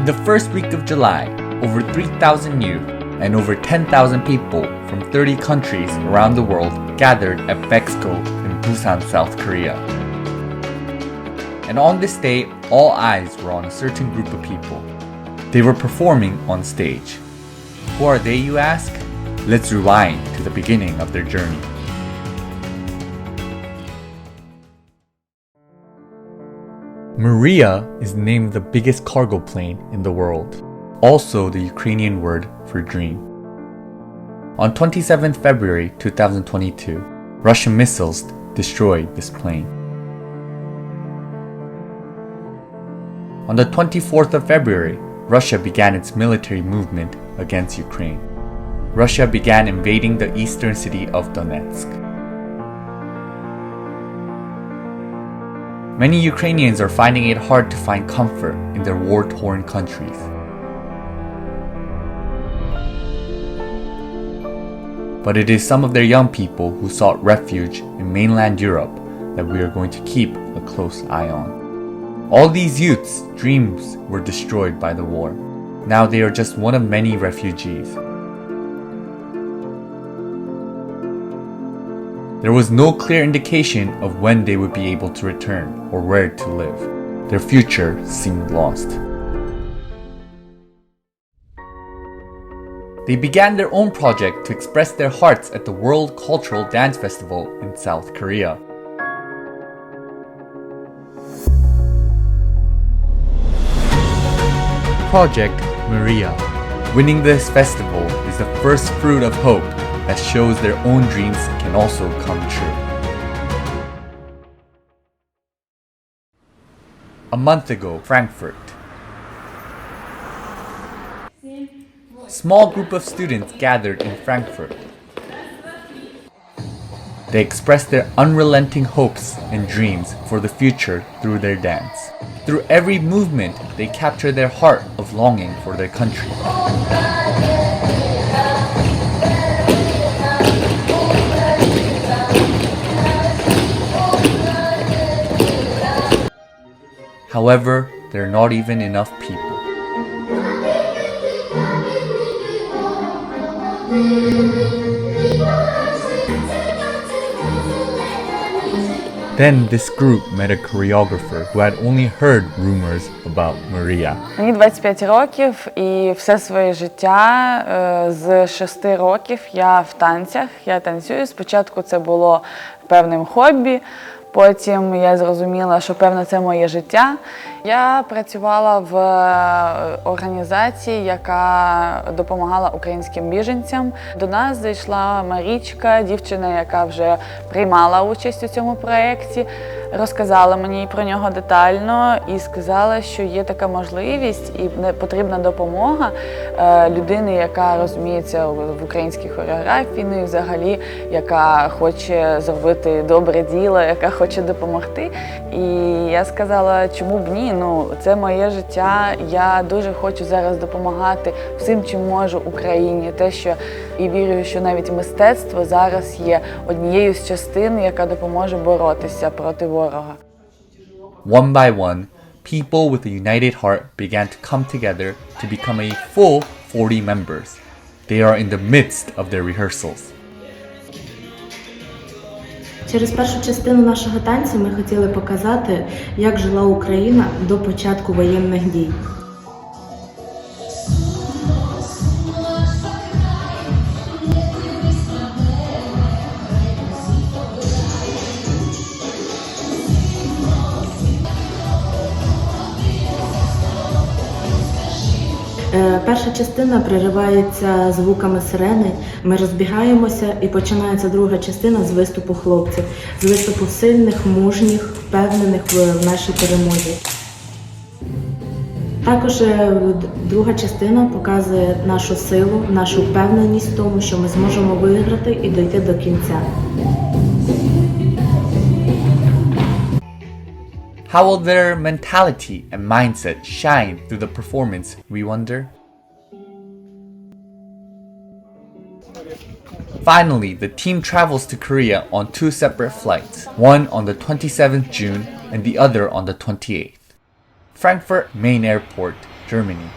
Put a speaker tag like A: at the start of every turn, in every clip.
A: the first week of July, over 3,000 youth and over 10,000 people from 30 countries around the world gathered at Bexco in Busan, South Korea. And on this day, all eyes were on a certain group of people. They were performing on stage. Who are they, you ask? Let's rewind to the beginning of their journey. Meriya is named the biggest cargo plane in the world, also the Ukrainian word for dream. On 27 February 2022, Russian missiles destroyed this plane. On the 24th of February, Russia began its military movement against Ukraine. Russia began invading the eastern city of Donetsk. Many Ukrainians are finding it hard to find comfort in their war-torn countries. But it is some of their young people who sought refuge in mainland Europe that we are going to keep a close eye on. All these youths' dreams were destroyed by the war. Now they are just one of many refugees. There was no clear indication of when they would be able to return or where to live. Their future seemed lost. They began their own project to express their hearts at the World Cultural Dance Festival in South Korea. Project Meriya. Winning this festival is the first fruit of hope that shows their own dreams can also come true. A month ago, Frankfurt. A small group of students gathered in Frankfurt. They expressed their unrelenting hopes and dreams for the future through their dance. Through every movement, they capture their heart of longing for their country. However, there are not even enough people. Then this group met a choreographer who had only heard rumors about Meriya.
B: Мені 25 років і все своє життя з 6 років я в танцях, я танцюю. Спочатку це було певним хобі, потім я зрозуміла, що певно це моє життя. Я працювала в організації, яка допомагала українським біженцям. До нас зайшла Марічка, дівчина, яка вже приймала участь у цьому проєкті, розказала мені про нього детально і сказала, що є така можливість і потрібна допомога людини, яка розуміється в українській хореографії, ну і взагалі, яка хоче зробити добре діло, яка хоче допомогти. І я сказала, чому б ні? Ну, це моє життя, я дуже хочу зараз допомагати всім, чим можу Україні. Те, що і вірю, що навіть мистецтво зараз є однією з частин, яка допоможе боротися проти ворога.
A: One by one, people with a united heart began to come together to become a full 40 members. They are in the midst of their rehearsals.
C: Через першу частину нашого танцю ми хотіли показати, як жила Україна до початку воєнних дій. Перша частина переривається звуками сирени, ми розбігаємося і починається друга частина з виступу хлопців, з виступу сильних, мужніх, впевнених в нашій перемозі. Також друга частина показує нашу силу, нашу впевненість в тому, що ми зможемо виграти і дойти до кінця.
A: How will their mentality and mindset shine through the performance, we wonder? Finally, the team travels to Korea on 2 separate flights, one on the 27th June and the other on the 28th. Frankfurt Main Airport Germany.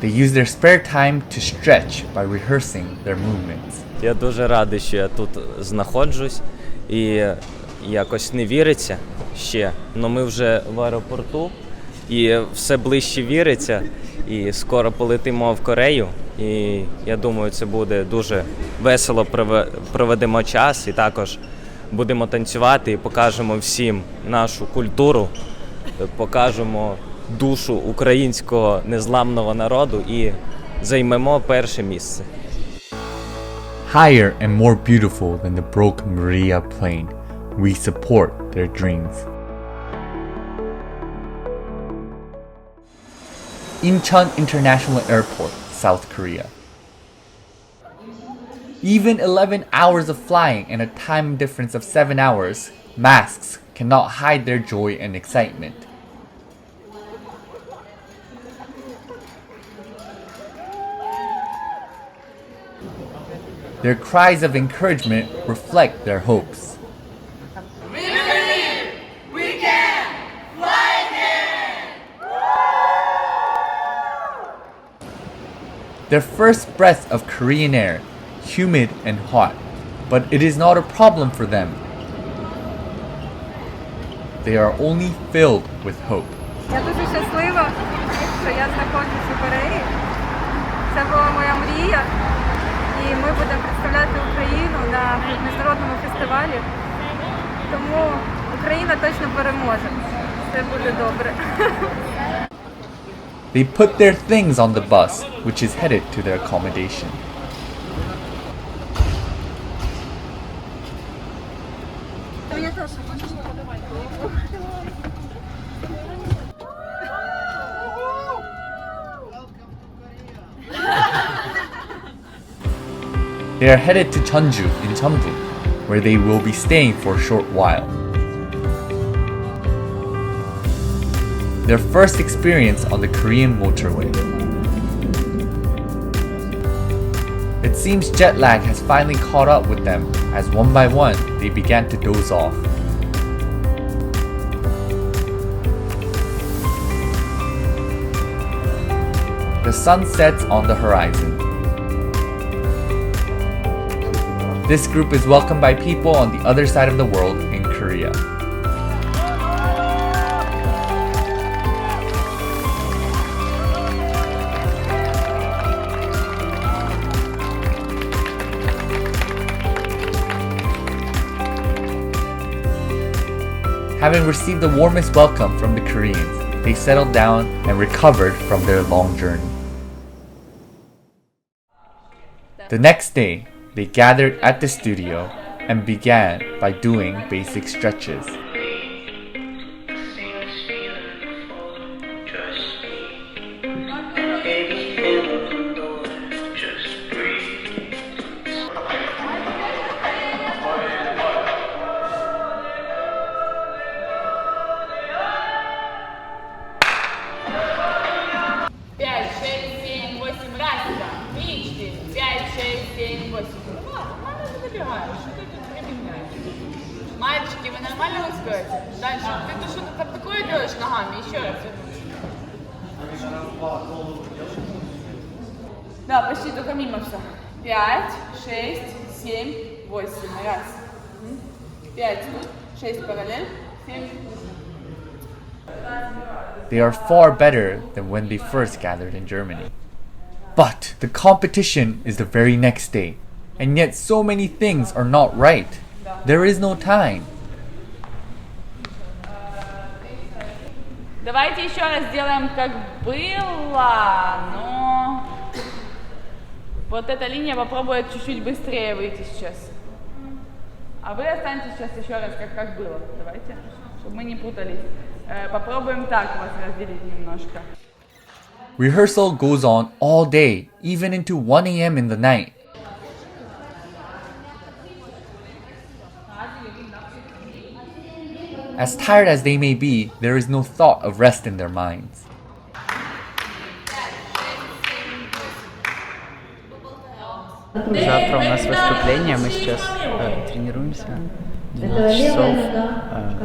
A: They use their spare time to stretch by rehearsing their movements.
D: Я дуже радий, що я тут знаходжусь, і якось не віриться ще, але ми вже в аеропорту, і все ближче віриться, і скоро полетимо в Корею, і я думаю, це буде дуже весело, проведемо час, і також будемо танцювати і покажемо всім нашу культуру, покажемо душу українського незламного народу і займемо перше місце.
A: Higher and more beautiful than the broke Meriya plane, we support their dreams. Incheon International Airport, South Korea. Even 11 hours of flying and a time difference of 7 hours, masks cannot hide their joy and excitement. Their cries of encouragement reflect their hopes.
E: We believe we can fly again!
A: Their first breath of Korean air, humid and hot, but it is not a problem for them. They are only filled with hope.
F: Я дуже щаслива, що я знаходжусь у Кореї. Це була моя мрія. І ми будемо представляти Україну на міжнародному фестивалі. Тому Україна точно переможе. Все буде добре.
A: They put their things on the bus, which is headed to their accommodation. They are headed to Jeonju in Cheongdo, where they will be staying for a short while. Their first experience on the Korean motorway. It seems jet lag has finally caught up with them as one by one they began to doze off. The sun sets on the horizon. This group is welcomed by people on the other side of the world in Korea. Having received the warmest welcome from the Koreans, they settled down and recovered from their long journey. The next day, they gathered at the studio and began by doing basic stretches.
E: Мальчики, вы нормально успеете? Дальше. Ты что-то там такое делаешь ногами? Еще раз. Да, почти только мимо все. 5, 6, 7, 8. Раз. 5 тут, 6 параллель, 7.
A: They are far better than when they first gathered in Germany. But the competition is the very next day, and yet so many things are not right. There is no time.
B: Давайте еще раз сделаем, как было, но вот эта линия попробует чуть-чуть быстрее выйти сейчас. А вы останетесь сейчас еще раз, как было. Давайте, чтобы мы не путались. Попробуем так вас разделить немножко.
A: Rehearsal goes on all day, even into 1 a.m. in the night. As tired as they may be, there is no thought of rest in their minds.
G: Завтра у нас выступление, мы сейчас тренируемся. 12 часов.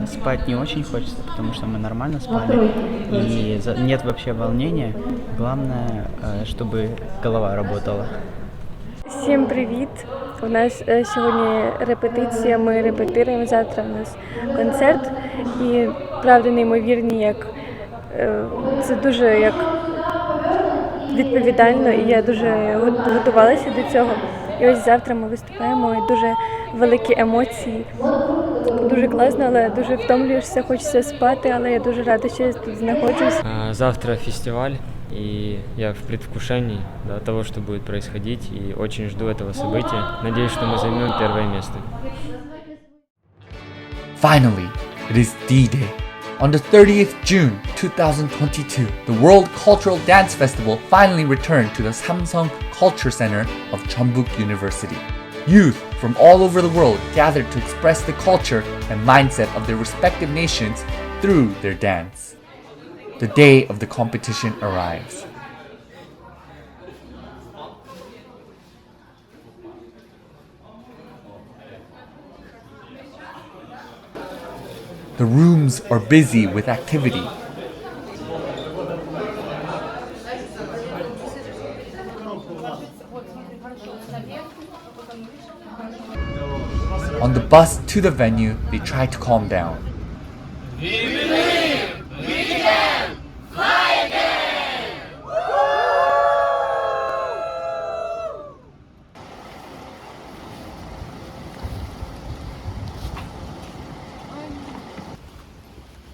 G: Спать не очень хочется, потому что мы нормально спали. И нет вообще волнения. Главное, чтобы голова работала.
H: Всім привіт! У нас сьогодні репетиція, ми репетируємо, завтра у нас концерт. І правда неймовірні, як це дуже як відповідально, і я дуже готувалася до цього. І ось завтра ми виступаємо, і дуже великі емоції. Дуже класно, але дуже втомлюєшся, хочеться спати, але я дуже рада, що я тут знаходжусь.
I: Завтра фестиваль, и я в предвкушении того, что будет происходить, и очень жду этого события. Надеюсь, что мы займем первое место.
A: Finally, it is D-Day. On the 30th June 2022, the World Cultural Dance Festival finally returned to the Samsung Culture Center of Jeonbuk University. Youth from all over the world gathered to express the culture and mindset of their respective nations through their dance. The day of the competition arrives. The rooms are busy with activity. On the bus to the venue, they try to calm down.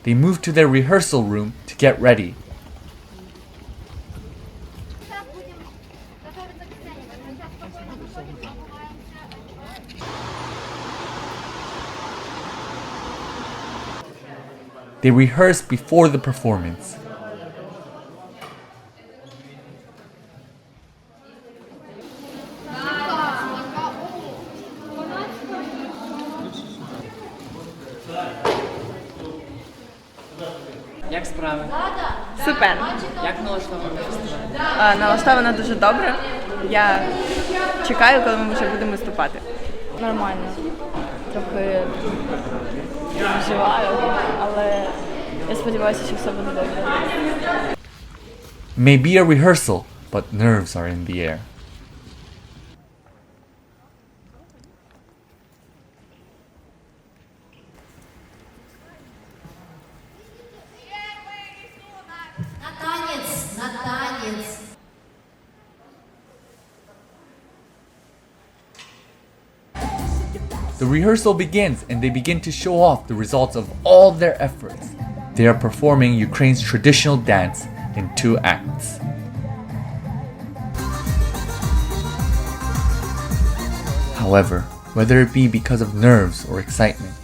A: They move to their rehearsal room to get ready. They rehearse before the performance.
J: Як справи?
E: Супер.
J: Як налаштовано фестиваль?
E: Налаштована дуже добре. Я чекаю, коли ми вже будемо виступати.
B: Нормально. Трохи переживаю, але я сподіваюся, що все буде добре.
A: It may be a rehearsal, but nerves are in the air. The rehearsal begins and they begin to show off the results of all their efforts. They are performing Ukraine's traditional dance in 2 acts. However, whether it be because of nerves or excitement,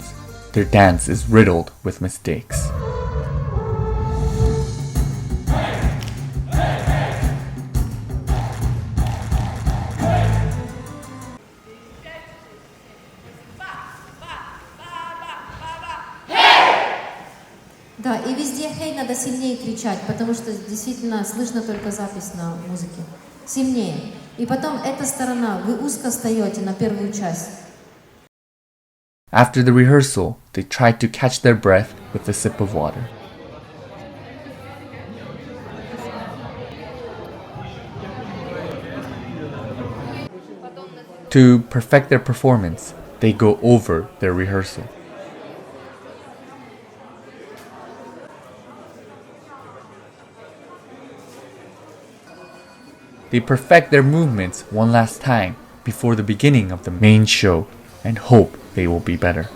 A: their dance is riddled with mistakes.
K: Да, и везде «хей» надо сильнее кричать, потому что действительно слышно только запись на музыке. Сильнее. И потом эта сторона, вы узко встаете на первую часть.
A: After the rehearsal, they tried to catch their breath with a sip of water. To perfect their performance, they go over their rehearsal. They perfect their movements one last time before the beginning of the main show and hope they will be better.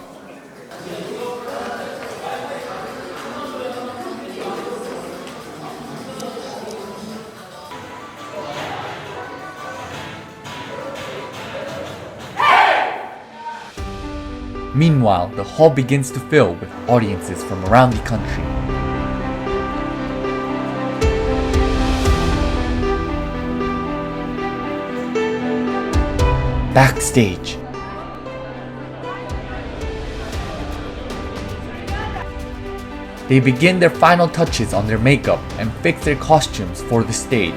A: Meanwhile, the hall begins to fill with audiences from around the country. Backstage. They begin their final touches on their makeup and fix their costumes for the stage.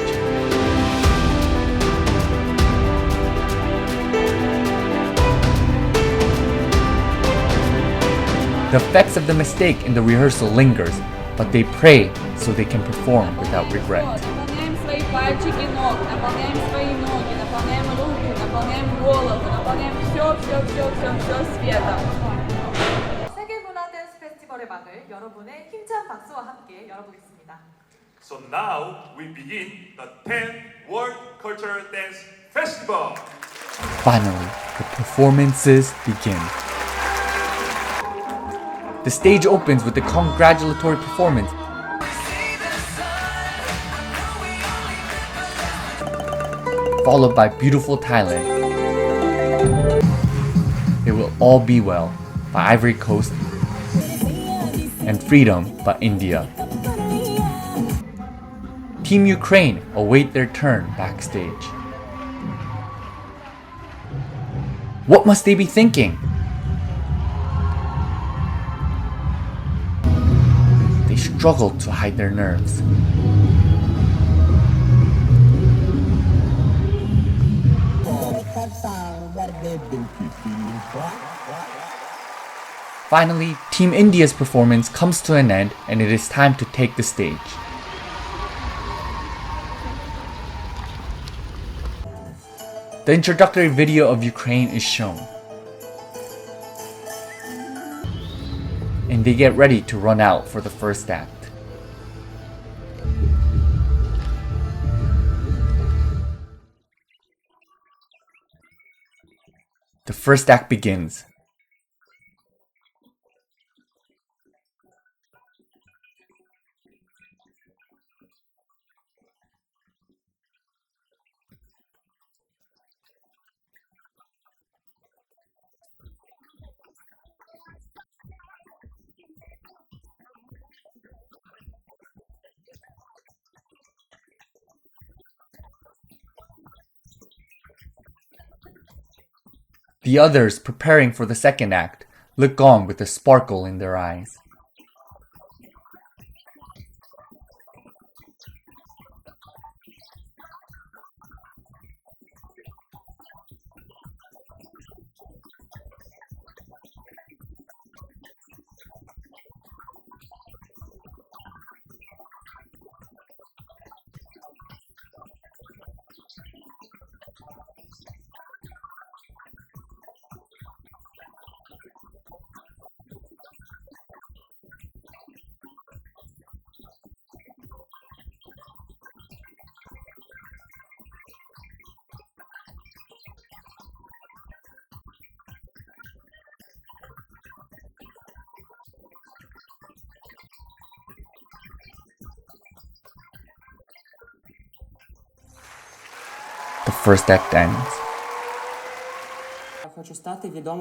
A: The effects of the mistake in the rehearsal lingers, but they pray so they can perform without regret.
E: Наполняем свои пальчики ног, наполняем свои ноги, наполняем руки, наполняем голову, наполняем все светом.
F: 세계문화 댄스 페스티벌의 막을 여러분의 힘찬 박수와 함께 열어보겠습니다.
L: So now we begin the 10th World Cultural Dance Festival.
A: Finally, the performances begin. The stage opens with a congratulatory performance, followed by Beautiful Thailand. It Will All Be Well by Ivory Coast and Freedom by India. Team Ukraine await their turn backstage. What must they be thinking? They struggle to hide their nerves. Finally, Team India's performance comes to an end and it is time to take the stage. The introductory video of Ukraine is shown. And they get ready to run out for the first act. The first act begins. The others, preparing for the second act, look on with a sparkle in their eyes. The first act ends.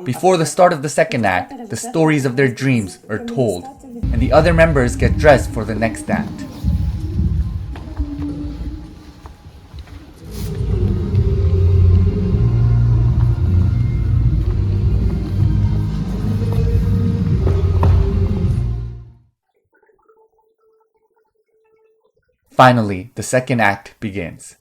A: Before the start of the second act, the stories of their dreams are told, and the other members get dressed for the next act. Finally, the second act begins.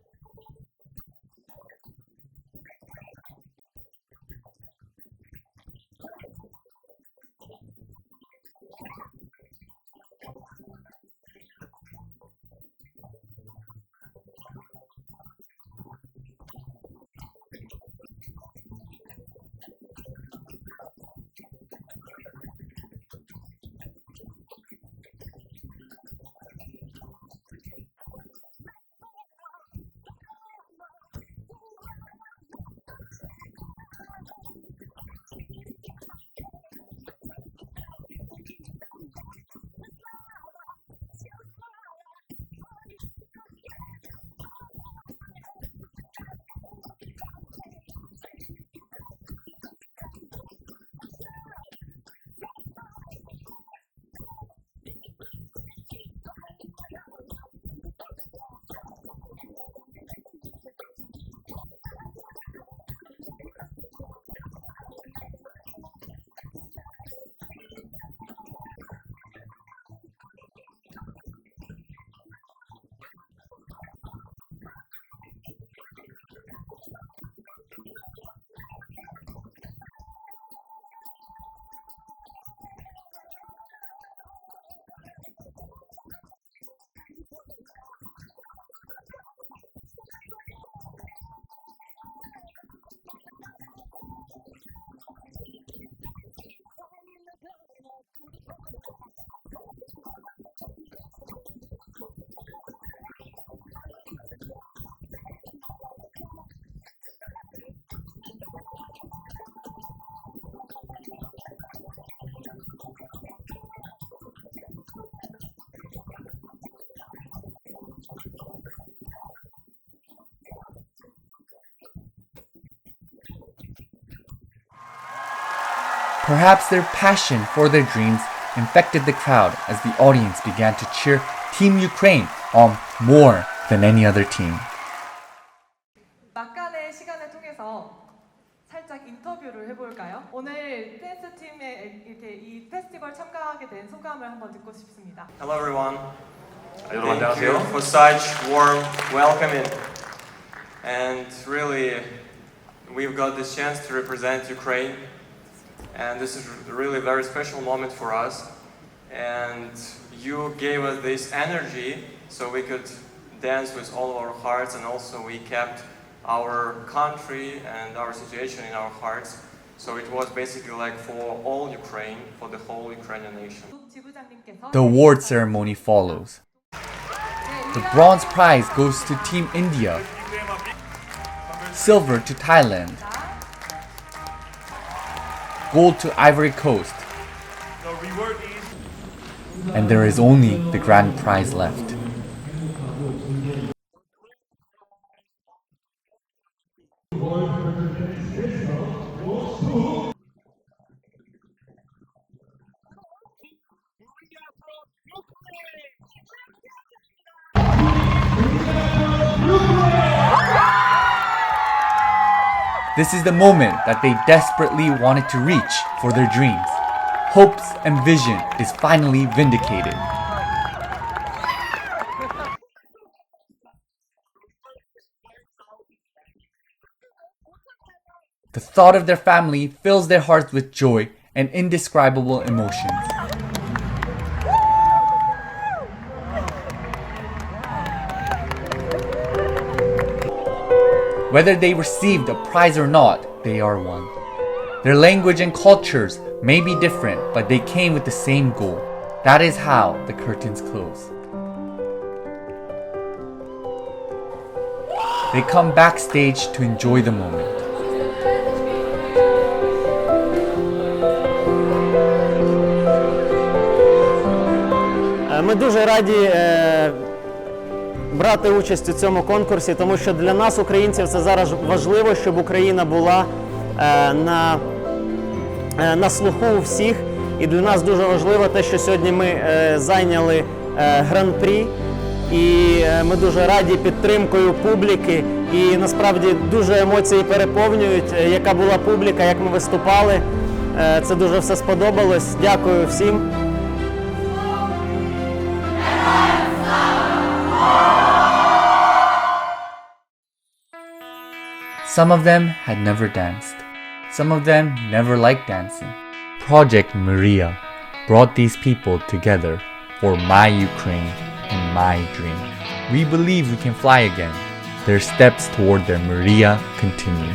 A: Perhaps their passion for their dreams infected the crowd as the audience began to cheer Team Ukraine on more than any other team.
M: 막간의 시간을 통해서 살짝 인터뷰를 해볼까요? 오늘 댄스 팀에 이렇게 이 페스티벌 참가하게 된 소감을 한번 듣고 싶습니다.
N: Hello everyone.
L: 여러분
N: Thank you
L: 안녕하세요.
N: for such warm welcoming. And really, we've got this chance to represent Ukraine. And this is really a very special moment for us. And you gave us this energy so we could dance with all of our hearts, and also we kept our country and our situation in our hearts. So it was basically like for all Ukraine, for the whole Ukrainian nation.
A: The award ceremony follows. The bronze prize goes to Team India, silver to Thailand, gold to Ivory Coast, and there is only the grand prize left. This is the moment that they desperately wanted to reach for their dreams. Hopes and vision is finally vindicated. The thought of their family fills their hearts with joy and indescribable emotions. Whether they received a prize or not, they are one. Their language and cultures may be different, but they came with the same goal. That is how the curtains close. They come backstage to enjoy the moment.
O: Ми дуже раді брати участь у цьому конкурсі, тому що для нас, українців, це зараз важливо, щоб Україна була на слуху у всіх. І для нас дуже важливо те, що сьогодні ми зайняли гран-прі. І ми дуже раді підтримкою публіки. І насправді дуже емоції переповнюють, яка була публіка, як ми виступали. Це дуже все сподобалось. Дякую всім.
A: Some of them had never danced. Some of them never liked dancing. Project Meriya brought these people together for my Ukraine and my dream. We believe we can fly again. Their steps toward their Meriya continue.